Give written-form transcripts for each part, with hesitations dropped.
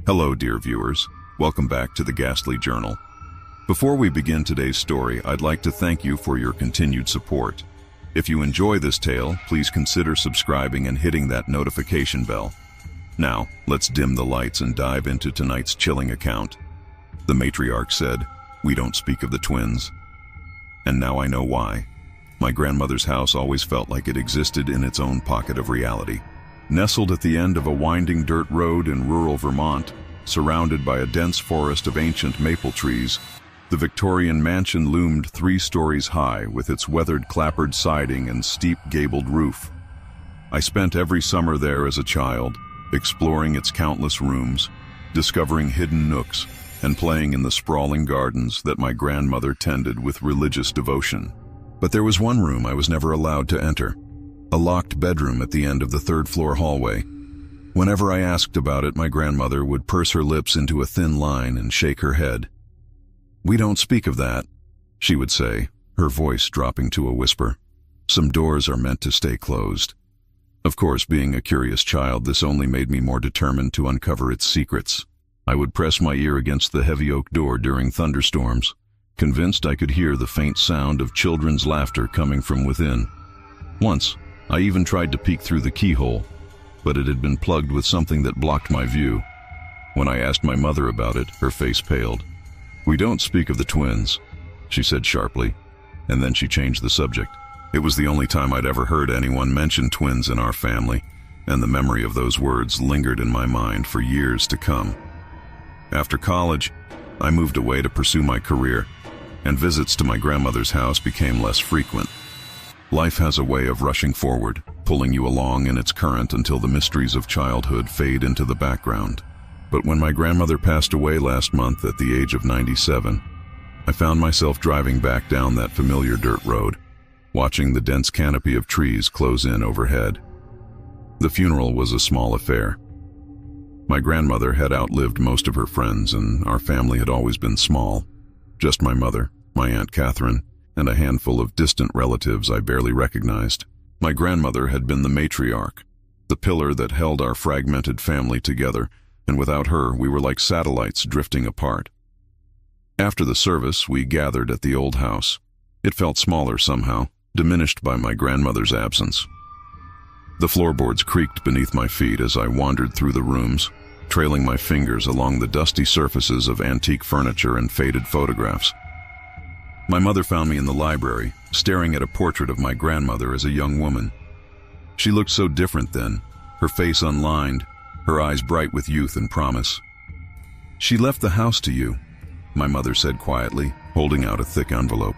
Hello, dear viewers. Welcome back to the Ghastly Journal. Before we begin today's story, I'd like to thank you for your continued support. If you enjoy this tale, please consider subscribing and hitting that notification bell. Now, let's dim the lights and dive into tonight's chilling account. The Matriarch said, "We don't speak of the twins." And now I know why. My grandmother's house always felt like it existed in its own pocket of reality. Nestled at the end of a winding dirt road in rural Vermont, surrounded by a dense forest of ancient maple trees, the Victorian mansion loomed 3 stories high with its weathered clapboard siding and steep gabled roof. I spent every summer there as a child, exploring its countless rooms, discovering hidden nooks, and playing in the sprawling gardens that my grandmother tended with religious devotion. But there was one room I was never allowed to enter. A locked bedroom at the end of the 3rd-floor hallway. Whenever I asked about it, my grandmother would purse her lips into a thin line and shake her head. "We don't speak of that," she would say, her voice dropping to a whisper. "Some doors are meant to stay closed." Of course, being a curious child, this only made me more determined to uncover its secrets. I would press my ear against the heavy oak door during thunderstorms, convinced I could hear the faint sound of children's laughter coming from within. Once, I even tried to peek through the keyhole, but it had been plugged with something that blocked my view. When I asked my mother about it, her face paled. "We don't speak of the twins," she said sharply, and then she changed the subject. It was the only time I'd ever heard anyone mention twins in our family, and the memory of those words lingered in my mind for years to come. After college, I moved away to pursue my career, and visits to my grandmother's house became less frequent. Life has a way of rushing forward, pulling you along in its current until the mysteries of childhood fade into the background. But when my grandmother passed away last month at the age of 97, I found myself driving back down that familiar dirt road, watching the dense canopy of trees close in overhead. The funeral was a small affair. My grandmother had outlived most of her friends, and our family had always been small. Just my mother, my Aunt Catherine, and a handful of distant relatives I barely recognized. My grandmother had been the matriarch, the pillar that held our fragmented family together, and without her we were like satellites drifting apart. After the service, we gathered at the old house. It felt smaller somehow, diminished by my grandmother's absence. The floorboards creaked beneath my feet as I wandered through the rooms, trailing my fingers along the dusty surfaces of antique furniture and faded photographs. My mother found me in the library, staring at a portrait of my grandmother as a young woman. She looked so different then, her face unlined, her eyes bright with youth and promise. "She left the house to you," my mother said quietly, holding out a thick envelope.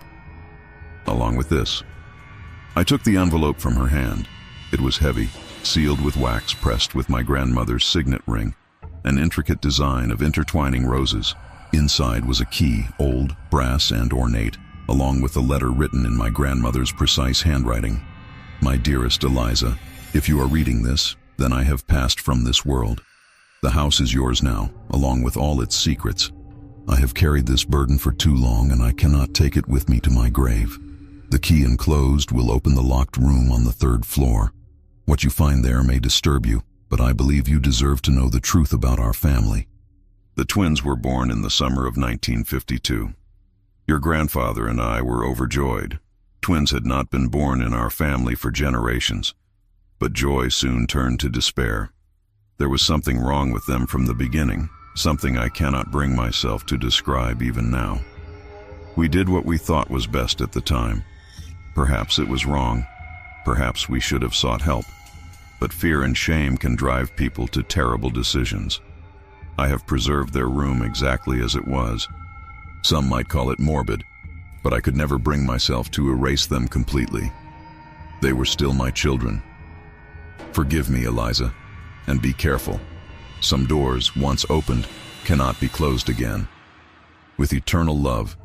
"Along with this." I took the envelope from her hand. It was heavy, sealed with wax pressed with my grandmother's signet ring, an intricate design of intertwining roses. Inside was a key, old, brass, and ornate, along with a letter written in my grandmother's precise handwriting. "My dearest Eliza, if you are reading this, then I have passed from this world. The house is yours now, along with all its secrets. I have carried this burden for too long, and I cannot take it with me to my grave. The key enclosed will open the locked room on the 3rd floor. What you find there may disturb you, but I believe you deserve to know the truth about our family. The twins were born in the summer of 1952. Your grandfather and I were overjoyed. Twins had not been born in our family for generations, but joy soon turned to despair. There was something wrong with them from the beginning, something I cannot bring myself to describe even now. We did what we thought was best at the time. Perhaps it was wrong. Perhaps we should have sought help. But fear and shame can drive people to terrible decisions. I have preserved their room exactly as it was. Some might call it morbid, but I could never bring myself to erase them completely. They were still my children. Forgive me, Eliza, and be careful. Some doors, once opened, cannot be closed again. With eternal love,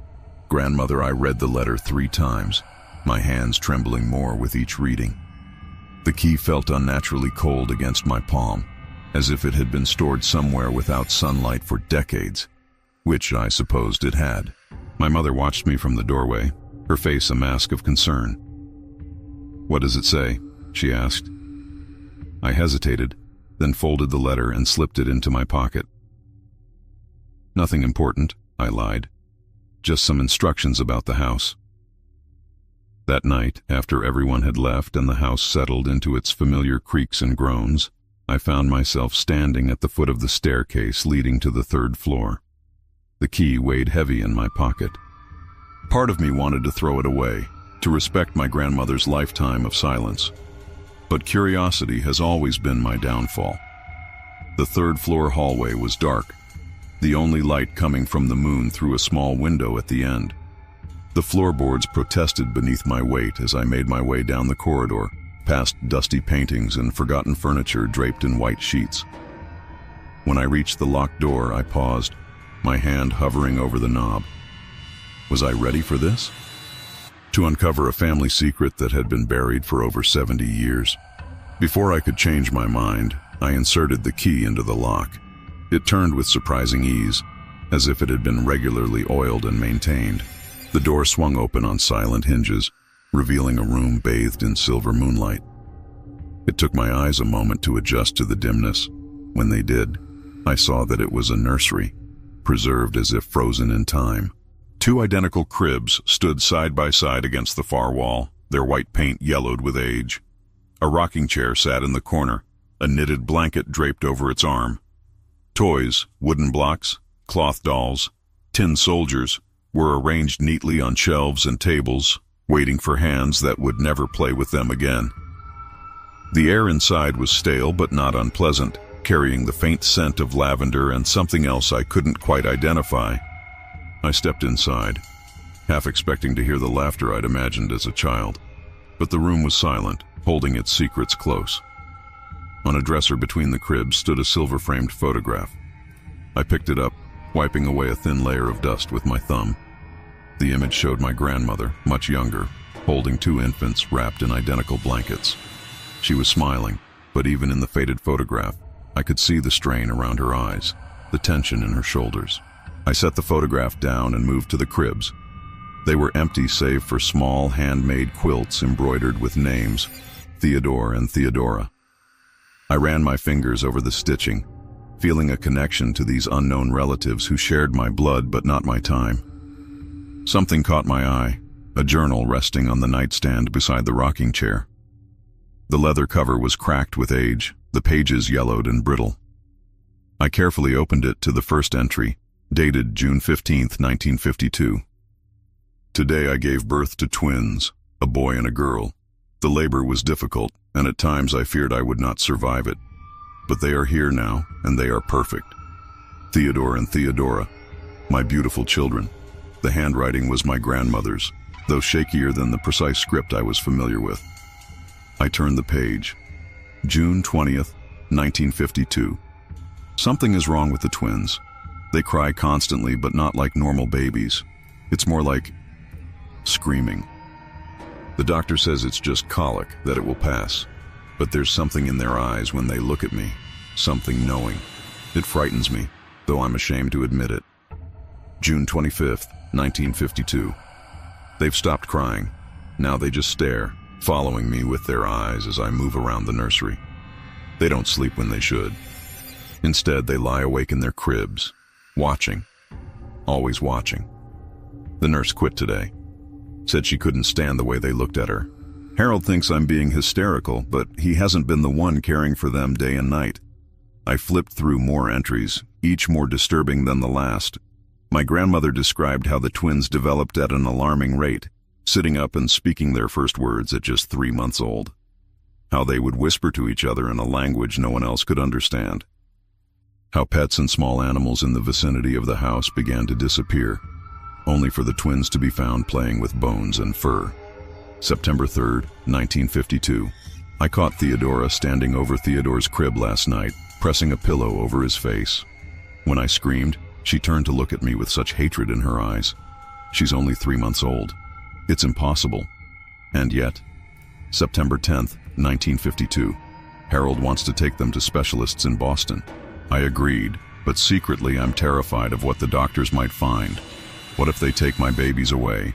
Grandmother. I read the letter 3 times, my hands trembling more with each reading. The key felt unnaturally cold against my palm, as if it had been stored somewhere without sunlight for decades, which I supposed it had. My mother watched me from the doorway, her face a mask of concern. "What does it say?" she asked. I hesitated, then folded the letter and slipped it into my pocket. Nothing important, I lied. Just some instructions about the house. That night, after everyone had left and the house settled into its familiar creaks and groans, I found myself standing at the foot of the staircase leading to the 3rd floor. The key weighed heavy in my pocket. Part of me wanted to throw it away, to respect my grandmother's lifetime of silence. But curiosity has always been my downfall. The 3rd floor hallway was dark, the only light coming from the moon through a small window at the end. The floorboards protested beneath my weight as I made my way down the corridor, past dusty paintings and forgotten furniture draped in white sheets. When I reached the locked door, I paused, my hand hovering over the knob. Was I ready for this? To uncover a family secret that had been buried for over 70 years. Before I could change my mind, I inserted the key into the lock. It turned with surprising ease, as if it had been regularly oiled and maintained. The door swung open on silent hinges, revealing a room bathed in silver moonlight. It took my eyes a moment to adjust to the dimness. When they did, I saw that it was a nursery, preserved as if frozen in time. 2 identical cribs stood side by side against the far wall, their white paint yellowed with age. A rocking chair sat in the corner, a knitted blanket draped over its arm. Toys, wooden blocks, cloth dolls, tin soldiers were arranged neatly on shelves and tables, waiting for hands that would never play with them again. The air inside was stale but not unpleasant, carrying the faint scent of lavender and something else I couldn't quite identify. I stepped inside, half expecting to hear the laughter I'd imagined as a child. But the room was silent, holding its secrets close. On a dresser between the cribs stood a silver-framed photograph. I picked it up, wiping away a thin layer of dust with my thumb. The image showed my grandmother, much younger, holding 2 infants wrapped in identical blankets. She was smiling, but even in the faded photograph, I could see the strain around her eyes, the tension in her shoulders. I set the photograph down and moved to the cribs. They were empty save for small handmade quilts embroidered with names, Theodore and Theodora. I ran my fingers over the stitching, feeling a connection to these unknown relatives who shared my blood but not my time. Something caught my eye, a journal resting on the nightstand beside the rocking chair. The leather cover was cracked with age, the pages yellowed and brittle. I carefully opened it to the first entry, dated June 15, 1952. Today I gave birth to twins, a boy and a girl. The labor was difficult, and at times I feared I would not survive it. But they are here now, and they are perfect. Theodore and Theodora, my beautiful children. The handwriting was my grandmother's, though shakier than the precise script I was familiar with. I turned the page. June 20th, 1952. Something is wrong with the twins. They cry constantly, but not like normal babies. It's more like screaming. The doctor says it's just colic, that it will pass. But there's something in their eyes when they look at me, something knowing. It frightens me, though I'm ashamed to admit it. June 25th, 1952. They've stopped crying. Now they just stare, following me with their eyes as I move around the nursery. They don't sleep when they should. Instead, they lie awake in their cribs, watching, always watching. The nurse quit today. Said she couldn't stand the way they looked at her. Harold thinks I'm being hysterical, but he hasn't been the one caring for them day and night. I flipped through more entries, each more disturbing than the last. My grandmother described how the twins developed at an alarming rate, sitting up and speaking their first words at just 3 months old. How they would whisper to each other in a language no one else could understand. How pets and small animals in the vicinity of the house began to disappear, only for the twins to be found playing with bones and fur. September 3rd, 1952. I caught Theodora standing over Theodore's crib last night, pressing a pillow over his face. When I screamed, she turned to look at me with such hatred in her eyes. She's only 3 months old. It's impossible. And yet, September 10th, 1952. Harold wants to take them to specialists in Boston. I agreed, but secretly I'm terrified of what the doctors might find. What if they take my babies away?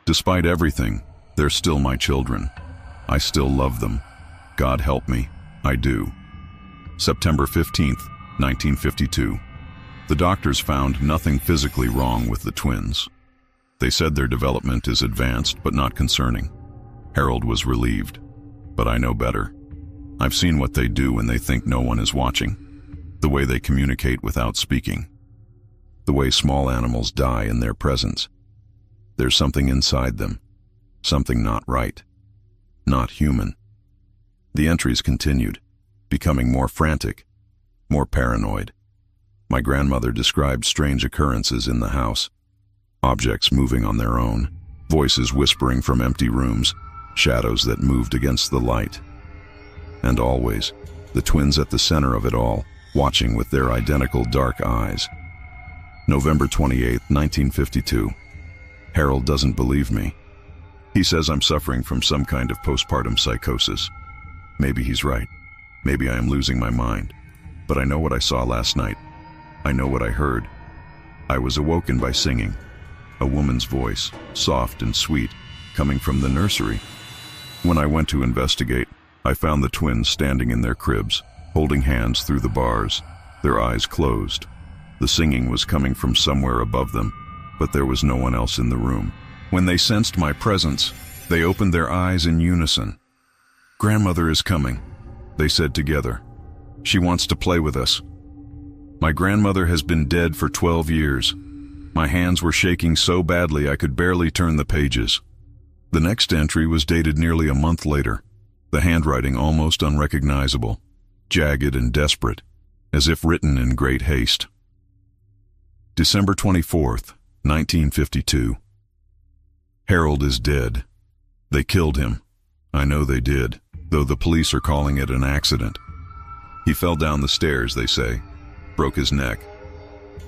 Despite everything, they're still my children. I still love them. God help me, I do. September 15th, 1952. The doctors found nothing physically wrong with the twins. They said their development is advanced but not concerning. Harold was relieved, but I know better. I've seen what they do when they think no one is watching, the way they communicate without speaking, the way small animals die in their presence. There's something inside them, something not right, not human. The entries continued, becoming more frantic, more paranoid. My grandmother described strange occurrences in the house, objects moving on their own, voices whispering from empty rooms, shadows that moved against the light. And always, the twins at the center of it all, watching with their identical dark eyes. November 28, 1952. Harold doesn't believe me. He says I'm suffering from some kind of postpartum psychosis. Maybe he's right. Maybe I am losing my mind. But I know what I saw last night. I know what I heard. I was awoken by singing. A woman's voice, soft and sweet, coming from the nursery. When I went to investigate, I found the twins standing in their cribs, holding hands through the bars, their eyes closed. The singing was coming from somewhere above them, but there was no one else in the room. When they sensed my presence, they opened their eyes in unison. "Grandmother is coming," they said together. "She wants to play with us." My grandmother has been dead for 12 years. My hands were shaking so badly I could barely turn the pages. The next entry was dated nearly a month later, the handwriting almost unrecognizable, jagged and desperate, as if written in great haste. December 24th, 1952. Harold is dead. They killed him. I know they did, though the police are calling it an accident. He fell down the stairs, they say, broke his neck.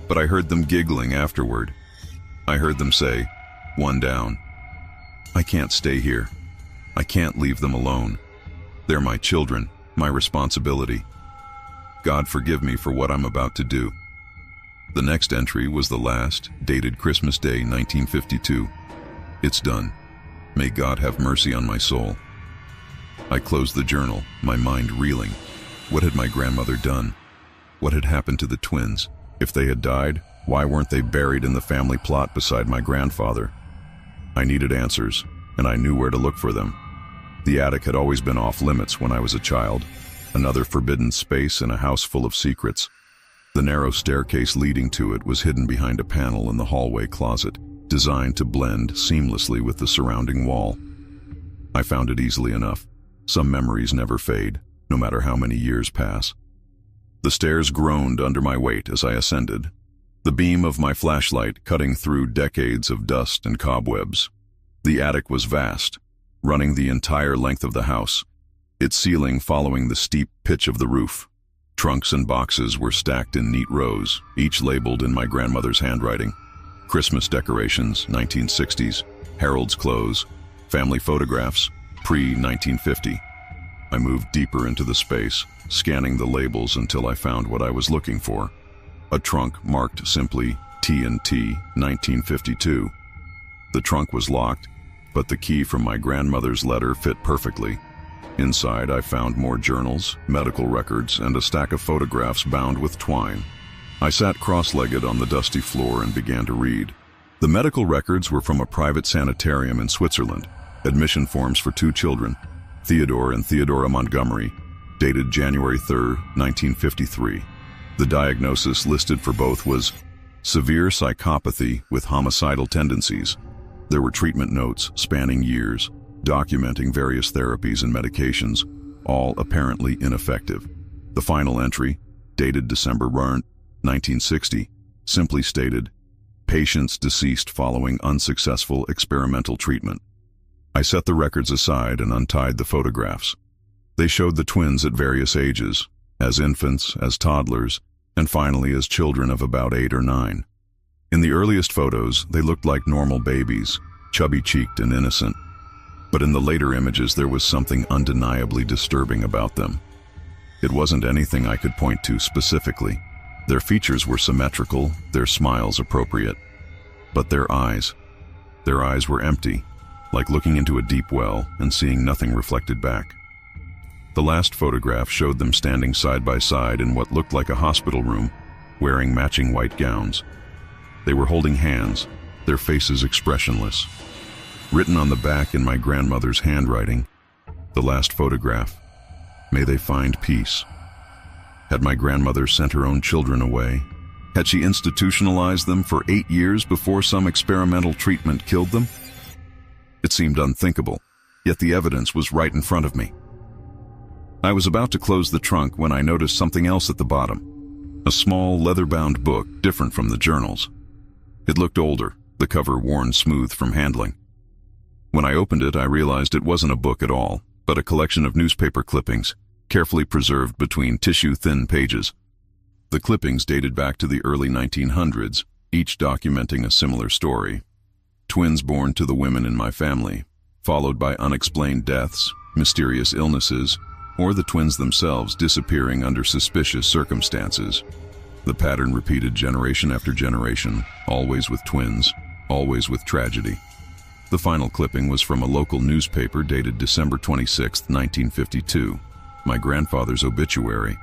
But I heard them giggling afterward. I heard them say, "One down." I can't stay here. I can't leave them alone. They're my children, my responsibility. God forgive me for what I'm about to do. The next entry was the last, dated Christmas Day, 1952. It's done. May God have mercy on my soul. I closed the journal, my mind reeling. What had my grandmother done? What had happened to the twins? If they had died, why weren't they buried in the family plot beside my grandfather? I needed answers, and I knew where to look for them. The attic had always been off limits when I was a child, another forbidden space in a house full of secrets. The narrow staircase leading to it was hidden behind a panel in the hallway closet, designed to blend seamlessly with the surrounding wall. I found it easily enough. Some memories never fade, no matter how many years pass. The stairs groaned under my weight as I ascended, the beam of my flashlight cutting through decades of dust and cobwebs. The attic was vast, running the entire length of the house, its ceiling following the steep pitch of the roof. Trunks and boxes were stacked in neat rows, each labeled in my grandmother's handwriting. Christmas decorations, 1960s, Harold's clothes, family photographs, pre-1950. I moved deeper into the space, scanning the labels until I found what I was looking for. A trunk marked simply T&T 1952. The trunk was locked, but the key from my grandmother's letter fit perfectly. Inside, I found more journals, medical records, and a stack of photographs bound with twine. I sat cross-legged on the dusty floor and began to read. The medical records were from a private sanitarium in Switzerland, admission forms for 2 children, Theodore and Theodora Montgomery, dated January 3, 1953. The diagnosis listed for both was severe psychopathy with homicidal tendencies. There were treatment notes spanning years, documenting various therapies and medications, all apparently ineffective. The final entry, dated December 1960, simply stated, "Patients deceased following unsuccessful experimental treatment." I set the records aside and untied the photographs. They showed the twins at various ages, as infants, as toddlers, and finally as children of about 8 or 9. In the earliest photos, they looked like normal babies, chubby-cheeked and innocent. But in the later images, there was something undeniably disturbing about them. It wasn't anything I could point to specifically. Their features were symmetrical, their smiles appropriate. But their eyes were empty, like looking into a deep well and seeing nothing reflected back. The last photograph showed them standing side by side in what looked like a hospital room, wearing matching white gowns. They were holding hands, their faces expressionless. Written on the back in my grandmother's handwriting, the last photograph, "May they find peace." Had my grandmother sent her own children away? Had she institutionalized them for 8 years before some experimental treatment killed them? It seemed unthinkable, yet the evidence was right in front of me. I was about to close the trunk when I noticed something else at the bottom. A small, leather-bound book, different from the journals. It looked older, the cover worn smooth from handling. When I opened it, I realized it wasn't a book at all, but a collection of newspaper clippings, carefully preserved between tissue-thin pages. The clippings dated back to the early 1900s, each documenting a similar story. Twins born to the women in my family, followed by unexplained deaths, mysterious illnesses, or the twins themselves disappearing under suspicious circumstances. The pattern repeated generation after generation, always with twins, always with tragedy. The final clipping was from a local newspaper dated December 26, 1952, my grandfather's obituary.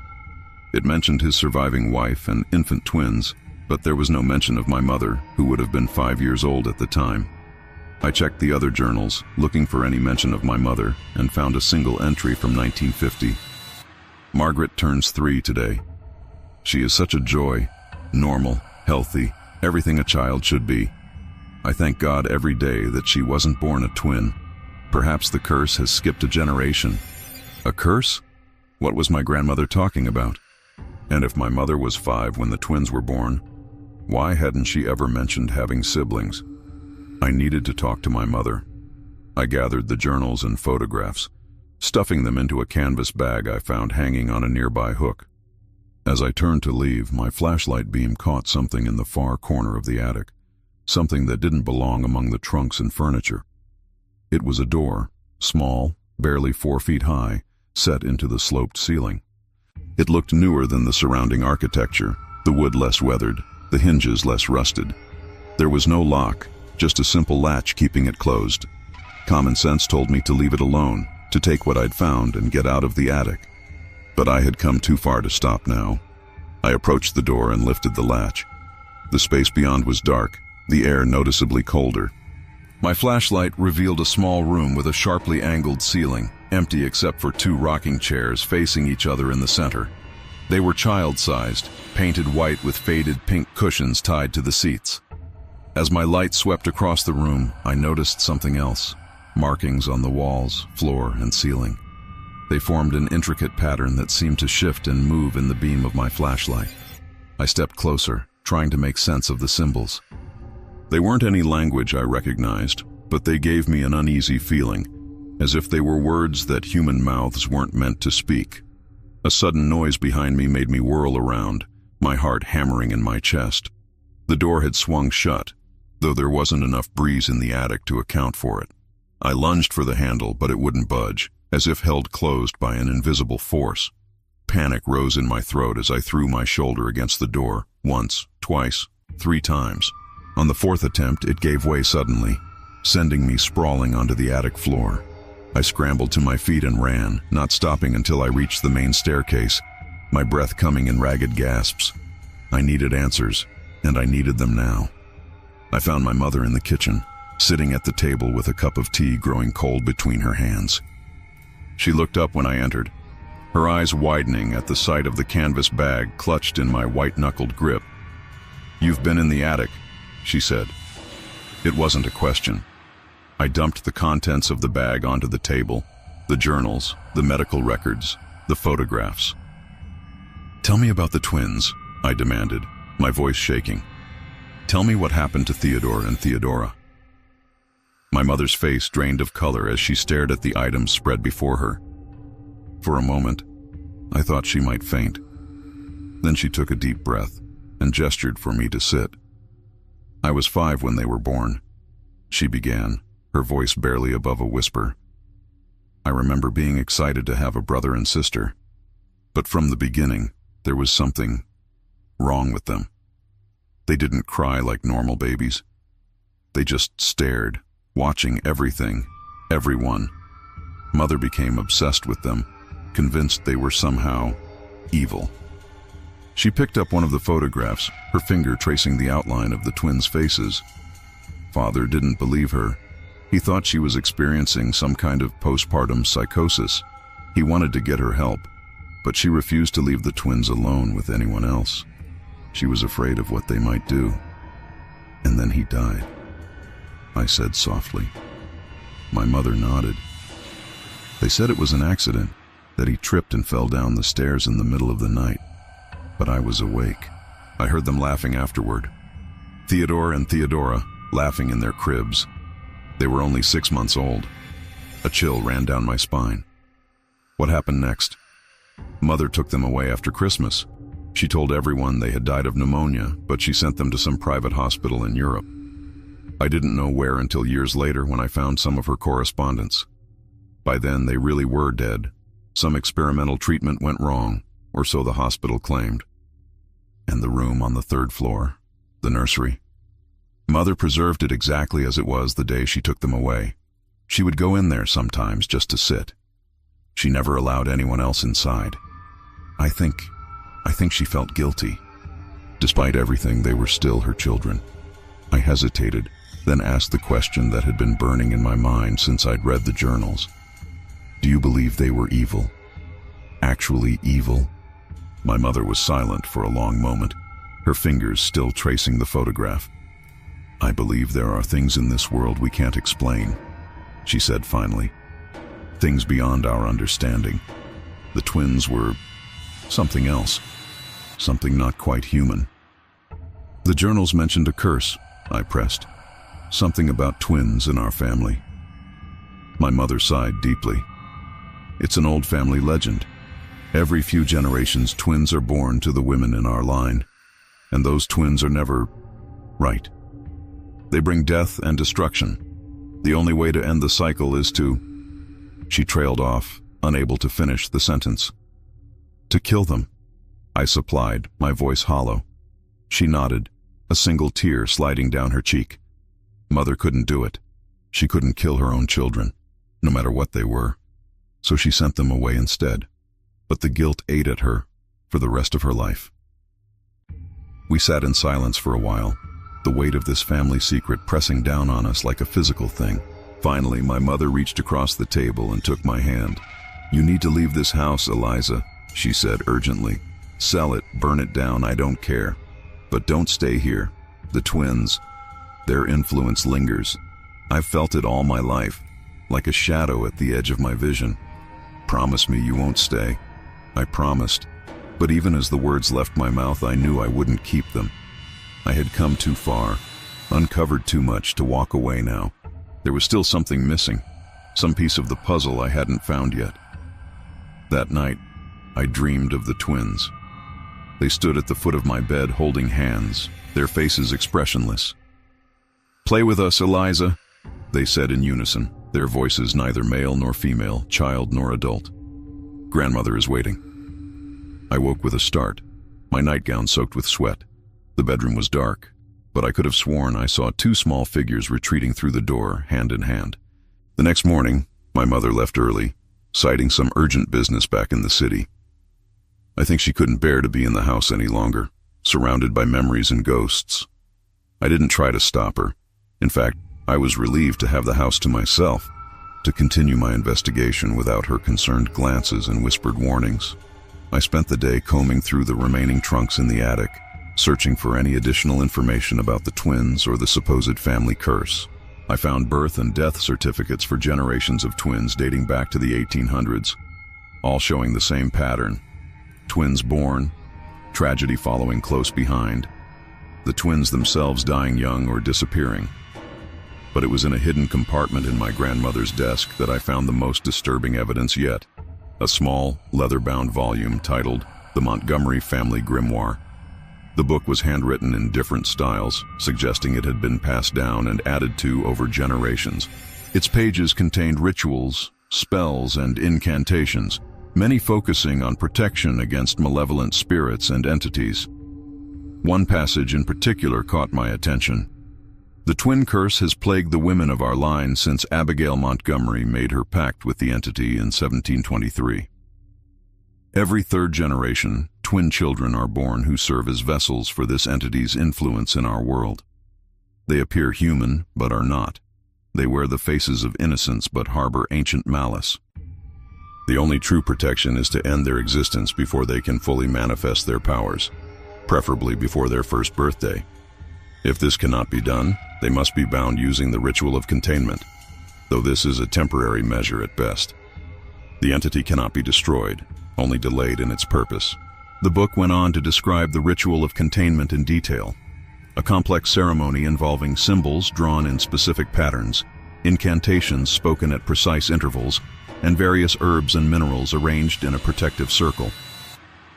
It mentioned his surviving wife and infant twins, but there was no mention of my mother, who would have been 5 years old at the time. I checked the other journals, looking for any mention of my mother, and found a single entry from 1950. "Margaret turns 3 today. She is such a joy, normal, healthy, everything a child should be. I thank God every day that she wasn't born a twin. Perhaps the curse has skipped a generation." A curse? What was my grandmother talking about? And if my mother was 5 when the twins were born, why hadn't she ever mentioned having siblings? I needed to talk to my mother. I gathered the journals and photographs, stuffing them into a canvas bag I found hanging on a nearby hook. As I turned to leave, my flashlight beam caught something in the far corner of the attic, something that didn't belong among the trunks and furniture. It was a door, small, barely 4 feet high, set into the sloped ceiling. It looked newer than the surrounding architecture, the wood less weathered, the hinges less rusted. There was no lock, just a simple latch keeping it closed. Common sense told me to leave it alone, to take what I'd found and get out of the attic. But I had come too far to stop now. I approached the door and lifted the latch. The space beyond was dark, the air noticeably colder. My flashlight revealed a small room with a sharply angled ceiling, empty except for 2 rocking chairs facing each other in the center. They were child-sized, painted white with faded pink cushions tied to the seats. As my light swept across the room, I noticed something else. Markings on the walls, floor, and ceiling. They formed an intricate pattern that seemed to shift and move in the beam of my flashlight. I stepped closer, trying to make sense of the symbols. They weren't any language I recognized, but they gave me an uneasy feeling, as if they were words that human mouths weren't meant to speak. A sudden noise behind me made me whirl around, my heart hammering in my chest. The door had swung shut, though there wasn't enough breeze in the attic to account for it. I lunged for the handle, but it wouldn't budge, as if held closed by an invisible force. Panic rose in my throat as I threw my shoulder against the door, once, twice, 3 times. On the 4th attempt, it gave way suddenly, sending me sprawling onto the attic floor. I scrambled to my feet and ran, not stopping until I reached the main staircase, my breath coming in ragged gasps. I needed answers, and I needed them now. I found my mother in the kitchen, sitting at the table with a cup of tea growing cold between her hands. She looked up when I entered, her eyes widening at the sight of the canvas bag clutched in my white-knuckled grip. "You've been in the attic," she said. It wasn't a question. I dumped the contents of the bag onto the table, the journals, the medical records, the photographs. "Tell me about the twins," I demanded, my voice shaking. "Tell me what happened to Theodore and Theodora." My mother's face drained of color as she stared at the items spread before her. For a moment, I thought she might faint. Then she took a deep breath and gestured for me to sit. "I was 5 when they were born," she began, her voice barely above a whisper. "I remember being excited to have a brother and sister, but from the beginning, there was something wrong with them. They didn't cry like normal babies. They just stared, watching everything, everyone. Mother became obsessed with them, convinced they were somehow evil. She picked up one of the photographs, her finger tracing the outline of the twins' faces. Father didn't believe her. He thought she was experiencing some kind of postpartum psychosis. He wanted to get her help, but she refused to leave the twins alone with anyone else. She was afraid of what they might do. And then he died, I said softly. My mother nodded. They said it was an accident, that he tripped and fell down the stairs in the middle of the night. But I was awake. I heard them laughing afterward. Theodore and Theodora laughing in their cribs. They were only 6 months old. A chill ran down my spine. What happened next? Mother took them away after Christmas. She told everyone they had died of pneumonia, but she sent them to some private hospital in Europe. I didn't know where until years later when I found some of her correspondence. By then, they really were dead. Some experimental treatment went wrong, or so the hospital claimed. And the room on the 3rd floor, the nursery. Mother preserved it exactly as it was the day she took them away. She would go in there sometimes just to sit. She never allowed anyone else inside. I think she felt guilty. Despite everything, they were still her children. I hesitated, then asked the question that had been burning in my mind since I'd read the journals. Do you believe they were evil? Actually evil? My mother was silent for a long moment, her fingers still tracing the photograph. I believe there are things in this world we can't explain, she said finally. Things beyond our understanding. The twins were something else, something not quite human. The journals mentioned a curse, I pressed. Something about twins in our family. My mother sighed deeply. It's an old family legend. Every few generations, twins are born to the women in our line, and those twins are never right. They bring death and destruction. The only way to end the cycle is to... She trailed off, unable to finish the sentence. To kill them, I supplied, my voice hollow. She nodded, a single tear sliding down her cheek. Mother couldn't do it. She couldn't kill her own children, no matter what they were. So she sent them away instead. But the guilt ate at her for the rest of her life. We sat in silence for a while, the weight of this family secret pressing down on us like a physical thing. Finally, my mother reached across the table and took my hand. You need to leave this house, Eliza, she said urgently. Sell it, burn it down, I don't care. But don't stay here. The twins, their influence lingers. I've felt it all my life, like a shadow at the edge of my vision. Promise me you won't stay. I promised, but even as the words left my mouth, I knew I wouldn't keep them. I had come too far, uncovered too much to walk away now. There was still something missing, some piece of the puzzle I hadn't found yet. That night, I dreamed of the twins. They stood at the foot of my bed holding hands, their faces expressionless. Play with us, Eliza, they said in unison, their voices neither male nor female, child nor adult. Grandmother is waiting. I woke with a start, my nightgown soaked with sweat. The bedroom was dark, but I could have sworn I saw 2 small figures retreating through the door, hand in hand. The next morning, my mother left early, citing some urgent business back in the city. I think she couldn't bear to be in the house any longer, surrounded by memories and ghosts. I didn't try to stop her. In fact, I was relieved to have the house to myself, to continue my investigation without her concerned glances and whispered warnings. I spent the day combing through the remaining trunks in the attic, searching for any additional information about the twins or the supposed family curse. I found birth and death certificates for generations of twins dating back to the 1800s, all showing the same pattern. Twins born, tragedy following close behind, the twins themselves dying young or disappearing. But it was in a hidden compartment in my grandmother's desk that I found the most disturbing evidence yet, a small, leather-bound volume titled The Montgomery Family Grimoire. The book was handwritten in different styles, suggesting it had been passed down and added to over generations. Its pages contained rituals, spells, and incantations, many focusing on protection against malevolent spirits and entities. One passage in particular caught my attention. The twin curse has plagued the women of our line since Abigail Montgomery made her pact with the entity in 1723. Every third generation, twin children are born who serve as vessels for this entity's influence in our world. They appear human, but are not. They wear the faces of innocence, but harbor ancient malice. The only true protection is to end their existence before they can fully manifest their powers, preferably before their first birthday. If this cannot be done, they must be bound using the ritual of containment, though this is a temporary measure at best. The entity cannot be destroyed, only delayed in its purpose. The book went on to describe the ritual of containment in detail, a complex ceremony involving symbols drawn in specific patterns, incantations spoken at precise intervals, and various herbs and minerals arranged in a protective circle.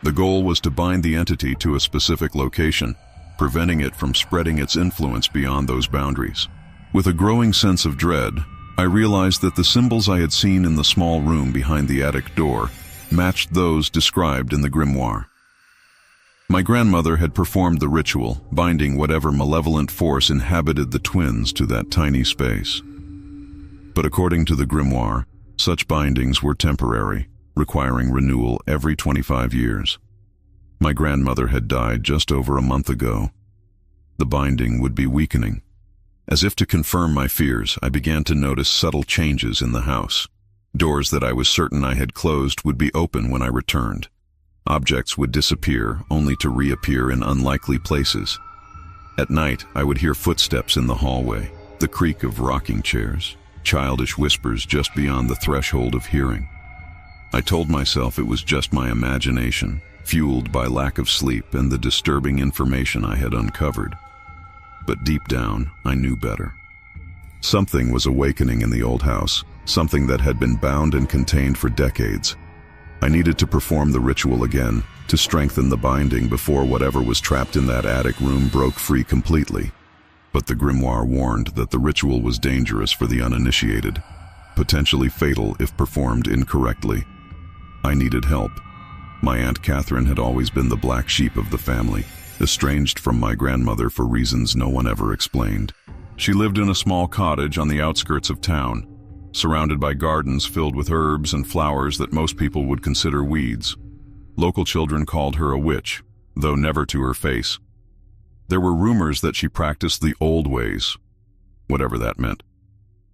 The goal was to bind the entity to a specific location, preventing it from spreading its influence beyond those boundaries. With a growing sense of dread, I realized that the symbols I had seen in the small room behind the attic door matched those described in the grimoire. My grandmother had performed the ritual, binding whatever malevolent force inhabited the twins to that tiny space. But according to the grimoire, such bindings were temporary, requiring renewal every 25 years. My grandmother had died just over a month ago. The binding would be weakening. As if to confirm my fears, I began to notice subtle changes in the house. Doors that I was certain I had closed would be open when I returned. Objects would disappear, only to reappear in unlikely places. At night, I would hear footsteps in the hallway, the creak of rocking chairs, childish whispers just beyond the threshold of hearing. I told myself it was just my imagination, fueled by lack of sleep and the disturbing information I had uncovered. But deep down, I knew better. Something was awakening in the old house, something that had been bound and contained for decades. I needed to perform the ritual again, to strengthen the binding before whatever was trapped in that attic room broke free completely. But the grimoire warned that the ritual was dangerous for the uninitiated, potentially fatal if performed incorrectly. I needed help. My Aunt Catherine had always been the black sheep of the family, estranged from my grandmother for reasons no one ever explained. She lived in a small cottage on the outskirts of town, surrounded by gardens filled with herbs and flowers that most people would consider weeds. Local children called her a witch, though never to her face. There were rumors that she practiced the old ways, whatever that meant.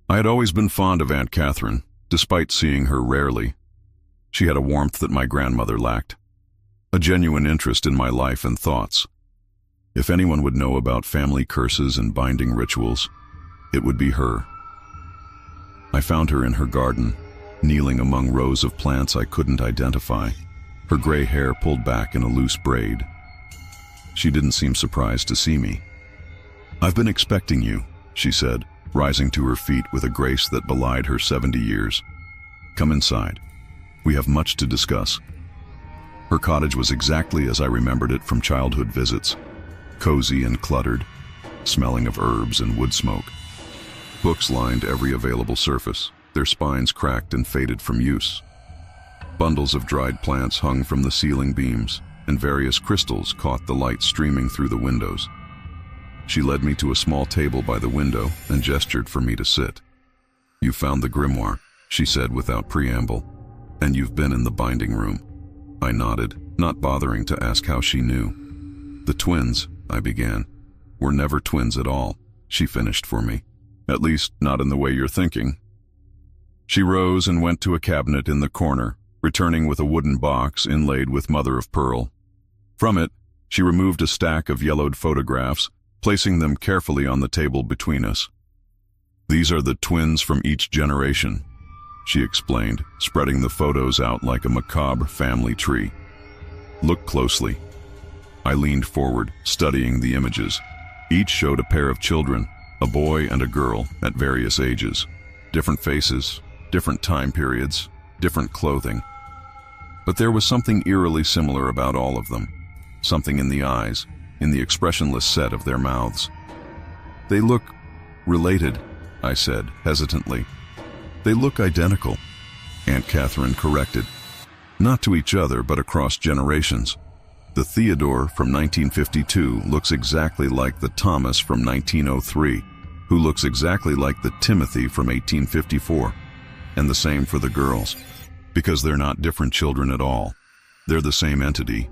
I had always been fond of Aunt Catherine, despite seeing her rarely. She had a warmth that my grandmother lacked, a genuine interest in my life and thoughts. If anyone would know about family curses and binding rituals, it would be her. I found her in her garden, kneeling among rows of plants I couldn't identify, her gray hair pulled back in a loose braid. She didn't seem surprised to see me. "I've been expecting you," she said, rising to her feet with a grace that belied her 70 years. "Come inside. We have much to discuss." Her cottage was exactly as I remembered it from childhood visits, cozy and cluttered, smelling of herbs and wood smoke. Books lined every available surface, their spines cracked and faded from use. Bundles of dried plants hung from the ceiling beams, and various crystals caught the light streaming through the windows. She led me to a small table by the window and gestured for me to sit. "You found the grimoire," she said without preamble, "and you've been in the binding room." I nodded, not bothering to ask how she knew. "The twins," I began. "Were never twins at all," she finished for me. "At least, not in the way you're thinking." She rose and went to a cabinet in the corner, returning with a wooden box inlaid with mother of pearl. From it, she removed a stack of yellowed photographs, placing them carefully on the table between us. "These are the twins from each generation," she explained, spreading the photos out like a macabre family tree. "Look closely." I leaned forward, studying the images. Each showed a pair of children, a boy and a girl, at various ages. Different faces, different time periods, different clothing. But there was something eerily similar about all of them. Something in the eyes, in the expressionless set of their mouths. "They look related," I said, hesitantly. "They look identical," Aunt Catherine corrected. "Not to each other, but across generations. The Theodore from 1952 looks exactly like the Thomas from 1903, who looks exactly like the Timothy from 1854. And the same for the girls, because they're not different children at all. They're the same entity,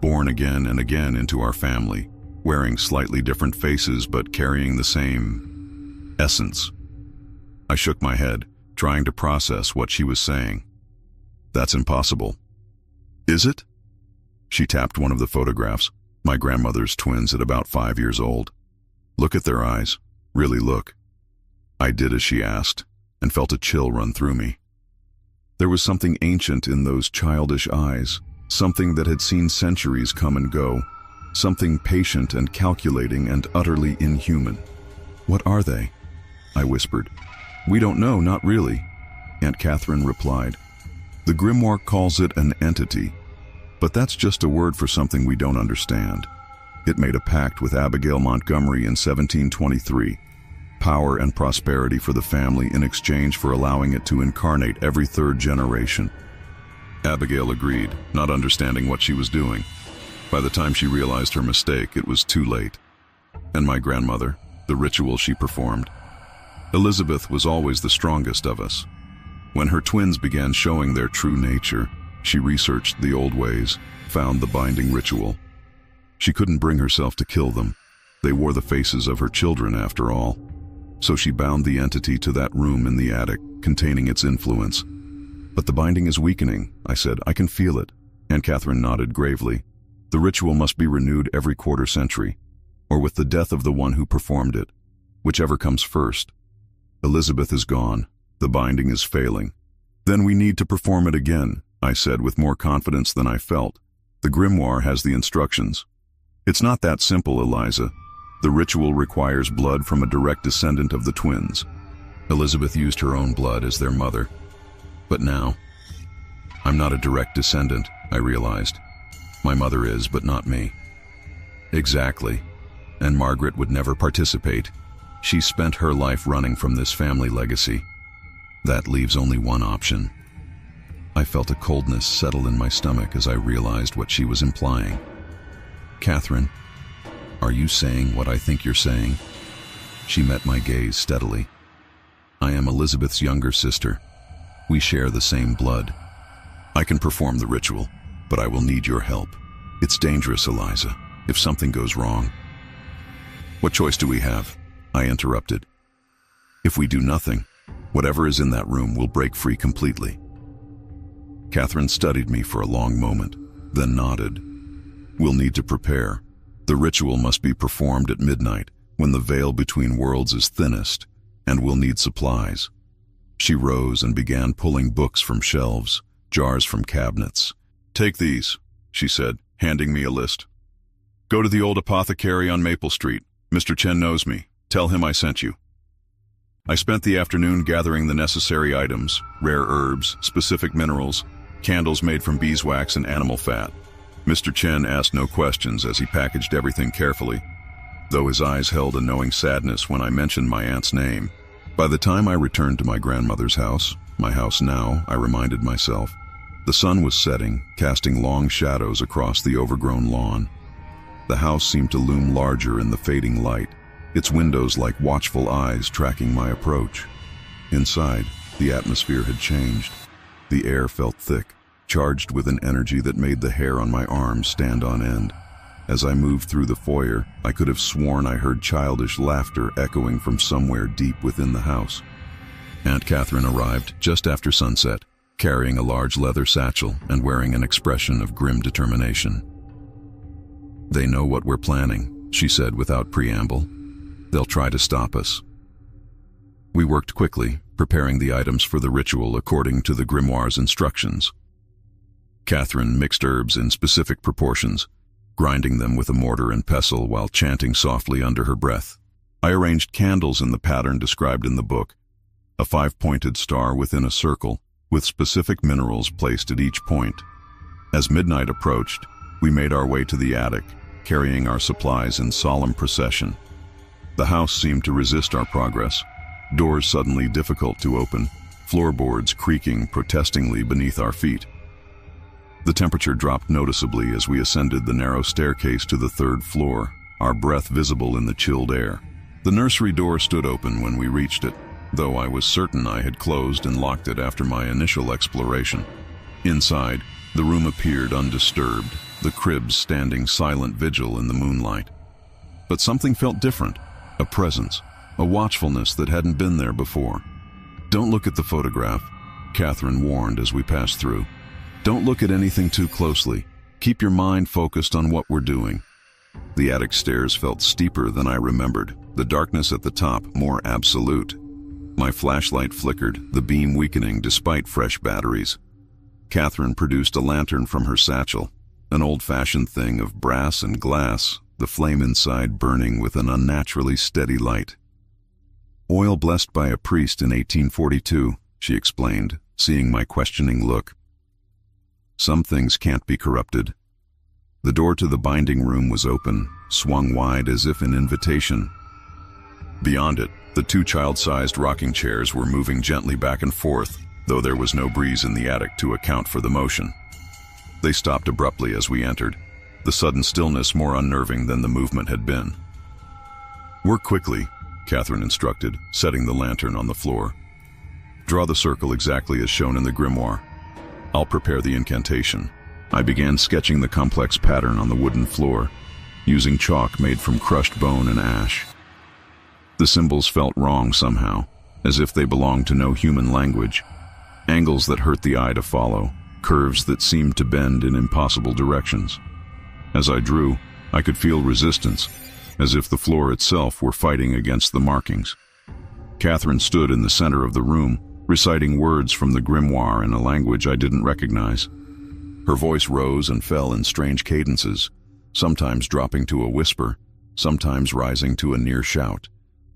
born again and again into our family, wearing slightly different faces but carrying the same essence. I shook my head, trying to process what she was saying. That's impossible. Is it? She tapped one of the photographs, my grandmother's twins at about 5 years old. Look at their eyes. Really look. I did as she asked, and felt a chill run through me. There was something ancient in those childish eyes, something that had seen centuries come and go, something patient and calculating and utterly inhuman. What are they? I whispered. We don't know, not really, Aunt Catherine replied. The grimoire calls it an entity, but that's just a word for something we don't understand. It made a pact with Abigail Montgomery in 1723, power and prosperity for the family in exchange for allowing it to incarnate every third generation. Abigail agreed, not understanding what she was doing. By the time she realized her mistake, it was too late. And my grandmother, the ritual she performed. Elizabeth was always the strongest of us. When her twins began showing their true nature, she researched the old ways, found the binding ritual. She couldn't bring herself to kill them. They wore the faces of her children after all. So she bound the entity to that room in the attic, containing its influence. But the binding is weakening, I said. I can feel it. Aunt Catherine nodded gravely. The ritual must be renewed every quarter century, or with the death of the one who performed it, whichever comes first. Elizabeth is gone. The binding is failing. Then we need to perform it again, I said with more confidence than I felt. The grimoire has the instructions. It's not that simple, Eliza. The ritual requires blood from a direct descendant of the twins. Elizabeth used her own blood as their mother. But now, I'm not a direct descendant, I realized. My mother is, but not me. Exactly. And Margaret would never participate. She spent her life running from this family legacy. That leaves only one option. I felt a coldness settle in my stomach as I realized what she was implying. Catherine, are you saying what I think you're saying? She met my gaze steadily. I am Elizabeth's younger sister. We share the same blood. I can perform the ritual, but I will need your help. It's dangerous, Eliza, if something goes wrong. What choice do we have? I interrupted. If we do nothing, whatever is in that room will break free completely. Catherine studied me for a long moment, then nodded. We'll need to prepare. The ritual must be performed at midnight, when the veil between worlds is thinnest, and we'll need supplies. She rose and began pulling books from shelves, jars from cabinets. Take these, she said, handing me a list. Go to the old apothecary on Maple Street. Mr. Chen knows me. Tell him I sent you. I spent the afternoon gathering the necessary items, rare herbs, specific minerals, candles made from beeswax and animal fat. Mr. Chen asked no questions as he packaged everything carefully, though his eyes held a knowing sadness when I mentioned my aunt's name. By the time I returned to my grandmother's house, my house now, I reminded myself, the sun was setting, casting long shadows across the overgrown lawn. The house seemed to loom larger in the fading light, its windows like watchful eyes tracking my approach. Inside, the atmosphere had changed. The air felt thick, charged with an energy that made the hair on my arms stand on end. As I moved through the foyer, I could have sworn I heard childish laughter echoing from somewhere deep within the house. Aunt Catherine arrived just after sunset, carrying a large leather satchel and wearing an expression of grim determination. They know what we're planning, she said without preamble. They'll try to stop us. We worked quickly, preparing the items for the ritual according to the grimoire's instructions. Catherine mixed herbs in specific proportions, grinding them with a mortar and pestle while chanting softly under her breath. I arranged candles in the pattern described in the book, a 5-pointed star within a circle, with specific minerals placed at each point. As midnight approached, we made our way to the attic, carrying our supplies in solemn procession. The house seemed to resist our progress, doors suddenly difficult to open, floorboards creaking protestingly beneath our feet. The temperature dropped noticeably as we ascended the narrow staircase to the 3rd floor, our breath visible in the chilled air. The nursery door stood open when we reached it, though I was certain I had closed and locked it after my initial exploration. Inside, the room appeared undisturbed, the cribs standing silent vigil in the moonlight. But something felt different, a presence, a watchfulness that hadn't been there before. "Don't look at the photograph," Catherine warned as we passed through. "Don't look at anything too closely. Keep your mind focused on what we're doing." The attic stairs felt steeper than I remembered, the darkness at the top more absolute. My flashlight flickered, the beam weakening despite fresh batteries. Catherine produced a lantern from her satchel, an old-fashioned thing of brass and glass, the flame inside burning with an unnaturally steady light. "Oil blessed by a priest in 1842, she explained, seeing my questioning look. "Some things can't be corrupted." The door to the binding room was open, swung wide as if in invitation. Beyond it, the two child-sized rocking chairs were moving gently back and forth, though there was no breeze in the attic to account for the motion. They stopped abruptly as we entered, the sudden stillness more unnerving than the movement had been. "Work quickly," Catherine instructed, setting the lantern on the floor. "Draw the circle exactly as shown in the grimoire. I'll prepare the incantation." I began sketching the complex pattern on the wooden floor, using chalk made from crushed bone and ash. The symbols felt wrong somehow, as if they belonged to no human language. Angles that hurt the eye to follow, curves that seemed to bend in impossible directions. As I drew, I could feel resistance, as if the floor itself were fighting against the markings. Catherine stood in the center of the room, reciting words from the grimoire in a language I didn't recognize. Her voice rose and fell in strange cadences, sometimes dropping to a whisper, sometimes rising to a near shout.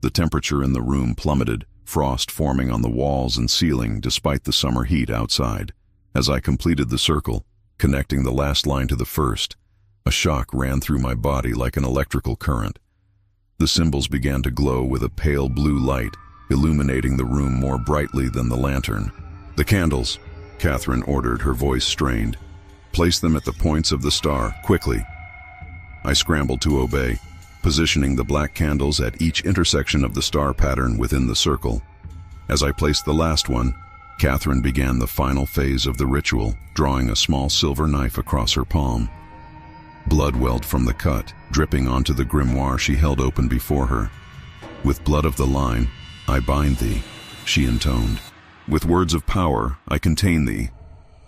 The temperature in the room plummeted, frost forming on the walls and ceiling despite the summer heat outside. As I completed the circle, connecting the last line to the first, a shock ran through my body like an electrical current. The symbols began to glow with a pale blue light, illuminating the room more brightly than the lantern. "The candles," Catherine ordered, her voice strained. "Place them at the points of the star, quickly." I scrambled to obey, positioning the black candles at each intersection of the star pattern within the circle. As I placed the last one, Catherine began the final phase of the ritual, drawing a small silver knife across her palm. Blood welled from the cut, dripping onto the grimoire she held open before her. "With blood of the line, I bind thee," she intoned. "With words of power, I contain thee.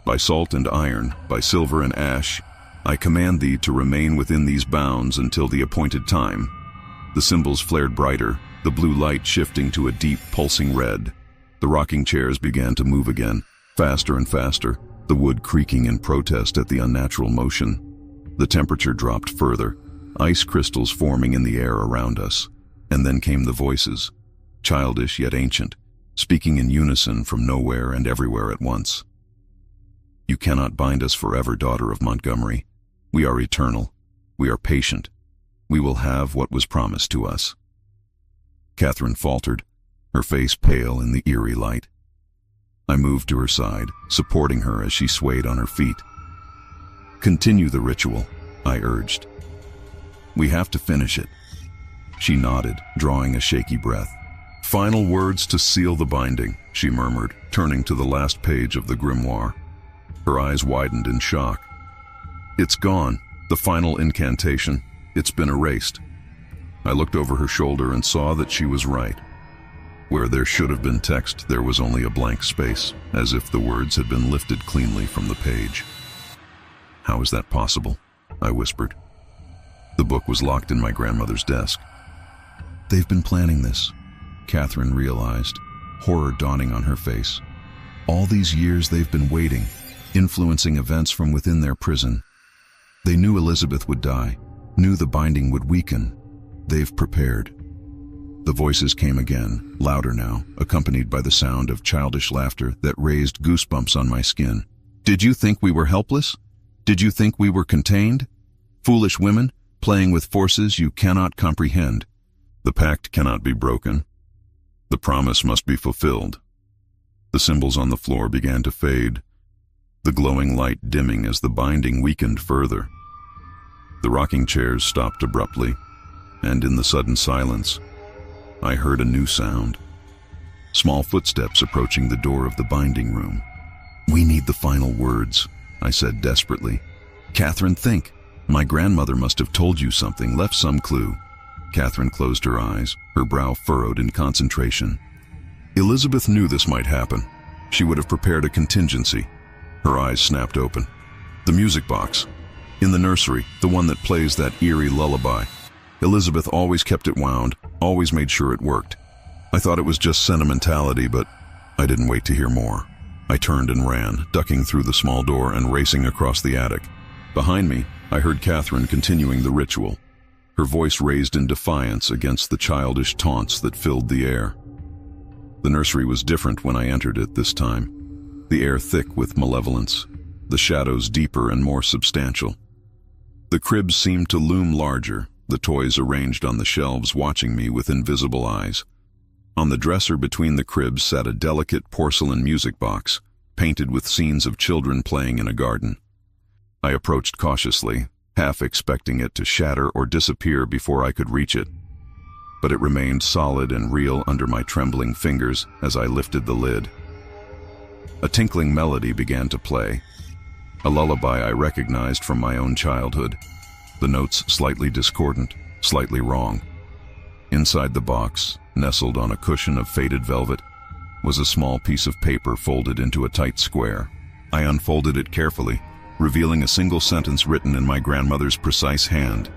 By salt and iron, by silver and ash, I command thee to remain within these bounds until the appointed time." The symbols flared brighter, the blue light shifting to a deep, pulsing red. The rocking chairs began to move again, faster and faster, the wood creaking in protest at the unnatural motion. The temperature dropped further, ice crystals forming in the air around us. And then came the voices, childish yet ancient, speaking in unison from nowhere and everywhere at once. "You cannot bind us forever, daughter of Montgomery. We are eternal. We are patient. We will have what was promised to us." Catherine faltered, her face pale in the eerie light. I moved to her side, supporting her as she swayed on her feet. "Continue the ritual," I urged. "We have to finish it." She nodded, drawing a shaky breath. "Final words to seal the binding," she murmured, turning to the last page of the grimoire. Her eyes widened in shock. "It's gone, the final incantation. It's been erased." I looked over her shoulder and saw that she was right. Where there should have been text, there was only a blank space, as if the words had been lifted cleanly from the page. "How is that possible?" I whispered. The book was locked in my grandmother's desk. "They've been planning this," Catherine realized, horror dawning on her face. "All these years they've been waiting, influencing events from within their prison. They knew Elizabeth would die, knew the binding would weaken. They've prepared." The voices came again, louder now, accompanied by the sound of childish laughter that raised goosebumps on my skin. "Did you think we were helpless? Did you think we were contained? Foolish women, playing with forces you cannot comprehend. The pact cannot be broken. The promise must be fulfilled." The symbols on the floor began to fade, the glowing light dimming as the binding weakened further. The rocking chairs stopped abruptly, and in the sudden silence, I heard a new sound. Small footsteps approaching the door of the binding room. "We need the final words," I said desperately. "Catherine, think. My grandmother must have told you something, left some clue." Catherine closed her eyes, her brow furrowed in concentration. Elizabeth knew this might happen. She would have prepared a contingency. Her eyes snapped open. The music box. In the nursery, the one that plays that eerie lullaby. Elizabeth always kept it wound, always made sure it worked. I thought it was just sentimentality, but I didn't wait to hear more. I turned and ran, ducking through the small door and racing across the attic. Behind me, I heard Catherine continuing the ritual, her voice raised in defiance against the childish taunts that filled the air. The nursery was different when I entered it this time, the air thick with malevolence, the shadows deeper and more substantial. The cribs seemed to loom larger, the toys arranged on the shelves watching me with invisible eyes. On the dresser between the cribs sat a delicate porcelain music box, painted with scenes of children playing in a garden. I approached cautiously, half expecting it to shatter or disappear before I could reach it. But it remained solid and real under my trembling fingers as I lifted the lid. A tinkling melody began to play, a lullaby I recognized from my own childhood, the notes slightly discordant, slightly wrong. Inside the box, nestled on a cushion of faded velvet, was a small piece of paper folded into a tight square. I unfolded it carefully, revealing a single sentence written in my grandmother's precise hand.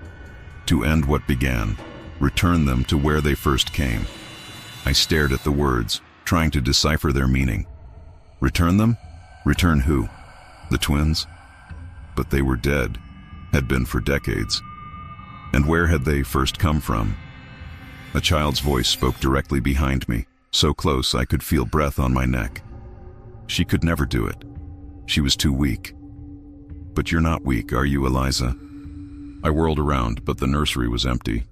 To end what began, return them to where they first came. I stared at the words, trying to decipher their meaning. Return them? Return who? The twins? But they were dead, had been for decades. And where had they first come from? A child's voice spoke directly behind me, so close I could feel breath on my neck. She could never do it. She was too weak. But you're not weak, are you, Eliza? I whirled around, but the nursery was empty.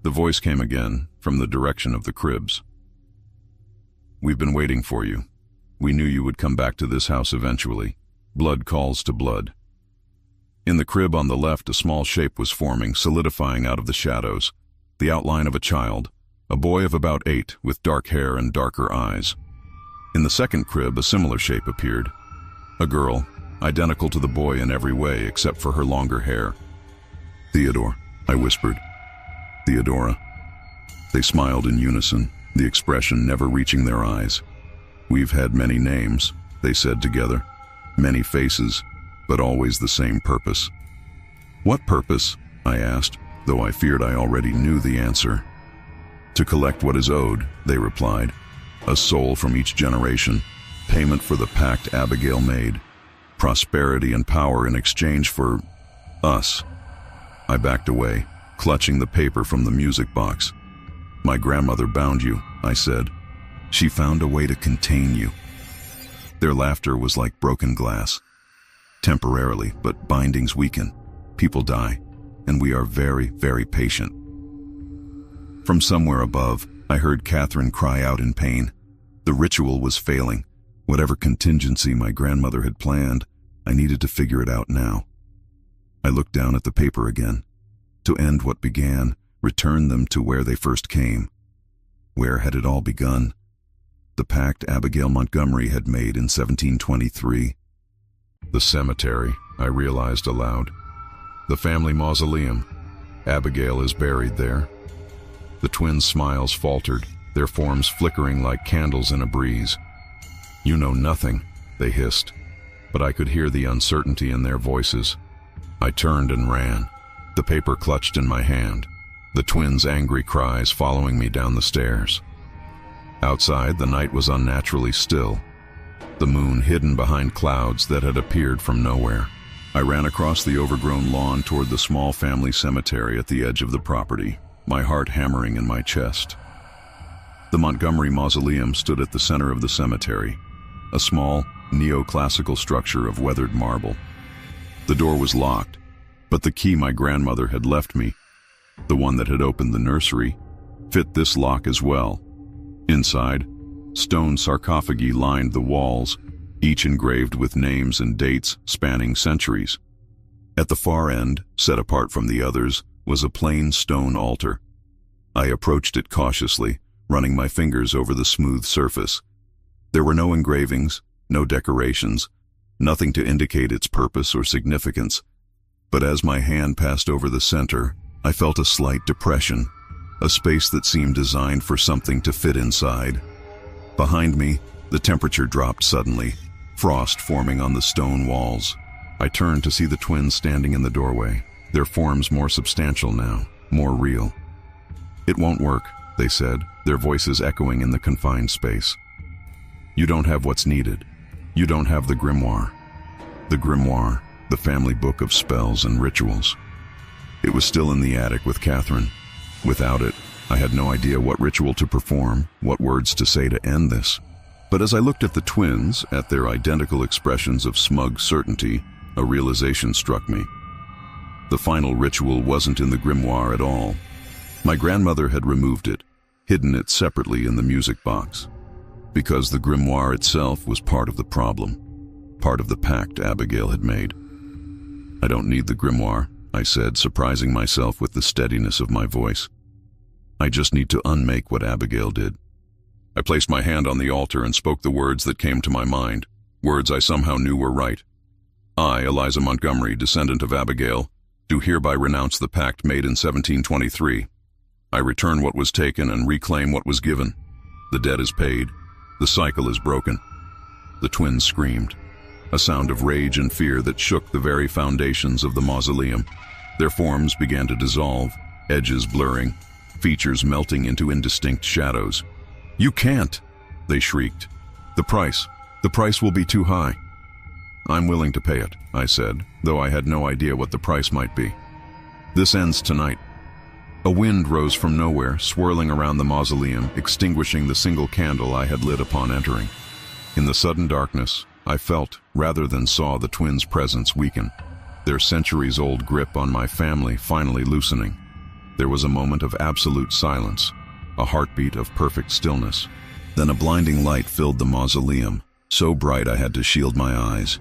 The voice came again, from the direction of the cribs. We've been waiting for you. We knew you would come back to this house eventually. Blood calls to blood. In the crib on the left, a small shape was forming, solidifying out of the shadows. The outline of a child, a boy of about 8, with dark hair and darker eyes. In the second crib, a similar shape appeared. A girl, identical to the boy in every way except for her longer hair. "Theodore," I whispered. "Theodora." They smiled in unison, the expression never reaching their eyes. "We've had many names," they said together. "Many faces, but always the same purpose." "What purpose?" I asked, though I feared I already knew the answer. "To collect what is owed," they replied. "A soul from each generation, payment for the pact Abigail made. Prosperity and power in exchange for us." I backed away, clutching the paper from the music box. "My grandmother bound you," I said. "She found a way to contain you." Their laughter was like broken glass. Temporarily, but bindings weaken. People die, and we are very, very patient. From somewhere above, I heard Catherine cry out in pain. The ritual was failing. Whatever contingency my grandmother had planned, I needed to figure it out now. I looked down at the paper again. To end what began, return them to where they first came. Where had it all begun? The pact Abigail Montgomery had made in 1723. The cemetery, I realized aloud. The family mausoleum. Abigail is buried there. The twins' smiles faltered, their forms flickering like candles in a breeze. "You know nothing," they hissed, but I could hear the uncertainty in their voices. I turned and ran, the paper clutched in my hand, the twins' angry cries following me down the stairs. Outside, the night was unnaturally still, the moon hidden behind clouds that had appeared from nowhere. I ran across the overgrown lawn toward the small family cemetery at the edge of the property, my heart hammering in my chest. The Montgomery Mausoleum stood at the center of the cemetery, a small, neoclassical structure of weathered marble. The door was locked, but the key my grandmother had left me, the one that had opened the nursery, fit this lock as well. Inside, stone sarcophagi lined the walls, each engraved with names and dates spanning centuries. At the far end, set apart from the others, was a plain stone altar. I approached it cautiously, running my fingers over the smooth surface. There were no engravings, no decorations, nothing to indicate its purpose or significance. But as my hand passed over the center, I felt a slight depression, a space that seemed designed for something to fit inside. Behind me, the temperature dropped suddenly, frost forming on the stone walls. I turned to see the twins standing in the doorway, their forms more substantial now, more real. "It won't work," they said, their voices echoing in the confined space. "You don't have what's needed. You don't have the grimoire." The grimoire, the family book of spells and rituals. It was still in the attic with Catherine. Without it, I had no idea what ritual to perform, what words to say to end this. But as I looked at the twins, at their identical expressions of smug certainty, a realization struck me. The final ritual wasn't in the grimoire at all. My grandmother had removed it, hidden it separately in the music box. Because the grimoire itself was part of the problem, part of the pact Abigail had made. "I don't need the grimoire," I said, surprising myself with the steadiness of my voice. "I just need to unmake what Abigail did." I placed my hand on the altar and spoke the words that came to my mind, words I somehow knew were right. "I, Eliza Montgomery, descendant of Abigail, do hereby renounce the pact made in 1723. I return what was taken and reclaim what was given. The debt is paid. The cycle is broken." The twins screamed, a sound of rage and fear that shook the very foundations of the mausoleum. Their forms began to dissolve, edges blurring, features melting into indistinct shadows. "You can't!" they shrieked. The price will be too high." "I'm willing to pay it," I said, though I had no idea what the price might be. "This ends tonight." A wind rose from nowhere, swirling around the mausoleum, extinguishing the single candle I had lit upon entering. In the sudden darkness, I felt, rather than saw, the twins' presence weaken, their centuries-old grip on my family finally loosening. There was a moment of absolute silence, a heartbeat of perfect stillness. Then a blinding light filled the mausoleum, so bright I had to shield my eyes.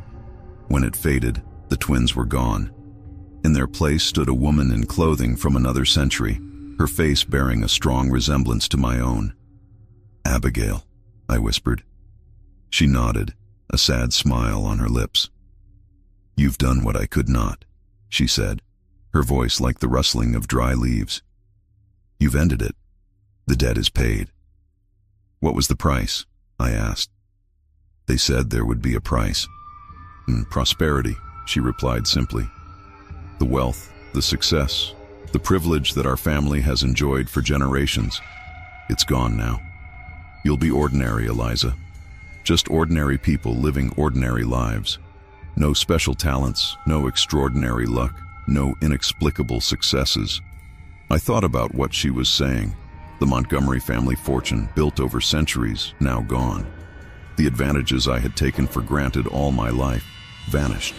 When it faded, the twins were gone. In their place stood a woman in clothing from another century, her face bearing a strong resemblance to my own. "Abigail," I whispered. She nodded, a sad smile on her lips. "You've done what I could not," she said, her voice like the rustling of dry leaves. "You've ended it. The debt is paid." "What was the price?" I asked. "They said there would be a price." "Prosperity," she replied simply. "The wealth, the success, the privilege that our family has enjoyed for generations. It's gone now. You'll be ordinary, Eliza. Just ordinary people living ordinary lives. No special talents, no extraordinary luck, no inexplicable successes." I thought about what she was saying. The Montgomery family fortune, built over centuries, now gone. The advantages I had taken for granted all my life vanished.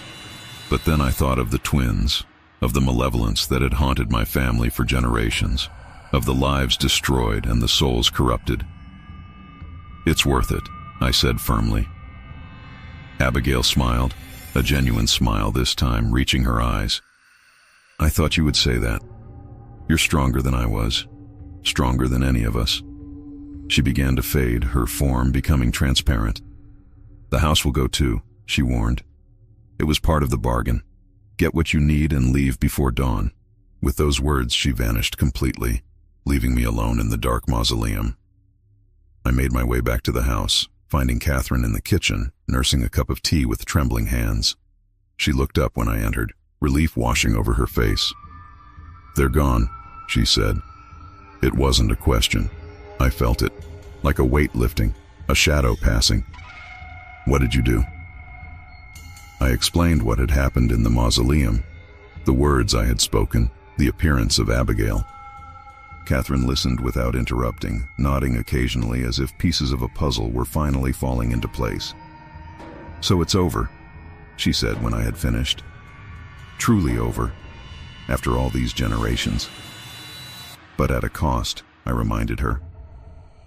But then I thought of the twins, of the malevolence that had haunted my family for generations, of the lives destroyed and the souls corrupted. "It's worth it," I said firmly. Abigail smiled, a genuine smile this time, reaching her eyes. "I thought you would say that. You're stronger than I was, stronger than any of us." She began to fade, her form becoming transparent. "The house will go too," she warned. "It was part of the bargain. Get what you need and leave before dawn." With those words, she vanished completely, leaving me alone in the dark mausoleum. I made my way back to the house, finding Catherine in the kitchen, nursing a cup of tea with trembling hands. She looked up when I entered, relief washing over her face. "They're gone," she said. It wasn't a question. I felt it, like a weight lifting, a shadow passing. "What did you do?" I explained what had happened in the mausoleum, the words I had spoken, the appearance of Abigail. Catherine listened without interrupting, nodding occasionally as if pieces of a puzzle were finally falling into place. "So it's over," she said when I had finished. "Truly over, after all these generations." "But at a cost," I reminded her.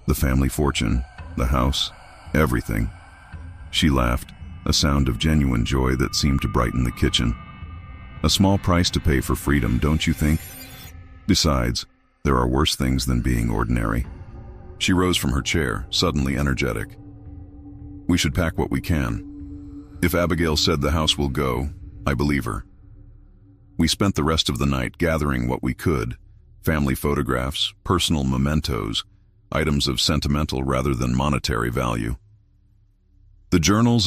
"The family fortune, the house, everything." She laughed, a sound of genuine joy that seemed to brighten the kitchen. "A small price to pay for freedom, don't you think? Besides, there are worse things than being ordinary." She rose from her chair, suddenly energetic. We should pack what we can. If Abigail said the house will go, I believe her. We spent the rest of the night gathering what we could: family photographs, personal mementos, items of sentimental rather than monetary value. The journals and